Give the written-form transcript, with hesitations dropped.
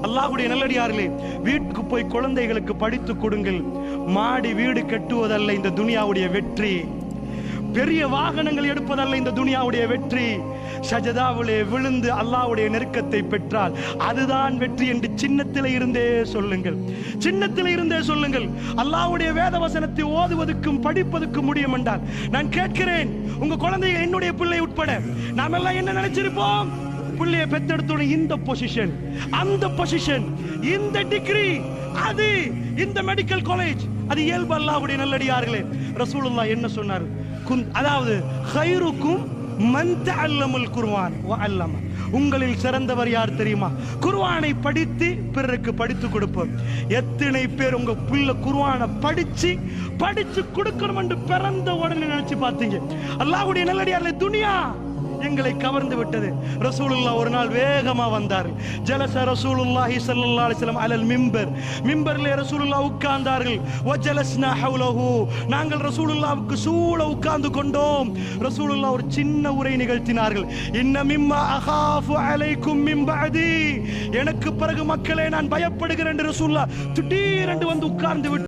அல்லாஹ்வுடைய நல்லடியார்களே, வீட்டுக்கு போய் குழந்தைகளுக்கு படித்து கொடுங்கள். மாடி வீடு கட்டுவதல்ல இந்த துனியாவுடைய வெற்றி, பெரிய வாகனங்கள் எடுப்பதல்ல இந்த துனியாவுடைய வெற்றி. சஜதாவிலே விழுந்து அல்லாஹ்வுடைய நெருக்கத்தை பெற்றால் அதுதான் வெற்றி என்று சின்னத்திலே இருந்தே சொல்லுங்கள், சின்னத்திலே இருந்தே சொல்லுங்கள். அல்லாஹ்வுடைய வேத வசனத்தை ஓதுவதற்கும் படிப்பதற்கும் முடியும் என்றால் நான் கேட்கிறேன், உங்க குழந்தைகள் என்னுடைய பிள்ளை உட்பட நாம் எல்லாம் என்ன நினைச்சிருப்போம்? பிள்ளையை பெத்தெடுத்தோட இந்த பொசிஷன், அந்த பொசிஷன், இந்த டிகிரி, அது இந்த மெடிக்கல் காலேஜ், அது இயல்பு. அல்லாஹ்வுடைய நல்லடியார்களே, ரசூலுல்லாஹ் என்ன சொன்னார்? அதாவது ஹைருக்கும் மன் தஅல்லமல் குர்ஆன் வ அல்லம, உங்களில் சிறந்தவர் யார் தெரியுமா? குர்ஆனை படித்து பிறருக்கு படித்து கொடுப்போம். எத்தனை பேர் உங்க பிள்ளை குர்ஆனை படிச்சு கொடுக்கணும் என்று பிறந்த உடனே நினைச்சு பார்த்தீங்க? அல்லாஹ்வுடைய நல்லடியார்களே, துனியா எங்களை கவர்ந்து விட்டது. ரசூலுல்லாஹ் ஒரு நாள் வேகமா வந்தார்கள். ஜலச ரசூலுல்லாஹி ஸல்லல்லாஹு அலைஹி வஸல்லம் அலல் மிம்பர், மிம்பரிலே ரசூலுல்லாஹ் உட்கார்ந்தார்கள். வஜலஸ்னா ஹவ்லஹு, நாங்கள் ரசூலுல்லாஹ்வுக்கு சூழ உட்கார்ந்து கொண்டோம். ரசூலுல்லாஹ் ஒரு சின்ன உரை நிகழ்த்தினார்கள். இன்ன மிம்மா அகாஃபு அலைக்கும் மின் பஅதி, எனக்கு பிறகு மக்களே நான் பயப்படுகிறேன் என்று ரசூலுல்லாஹ் திடீரென்று வந்து உட்கார்ந்து விட்டு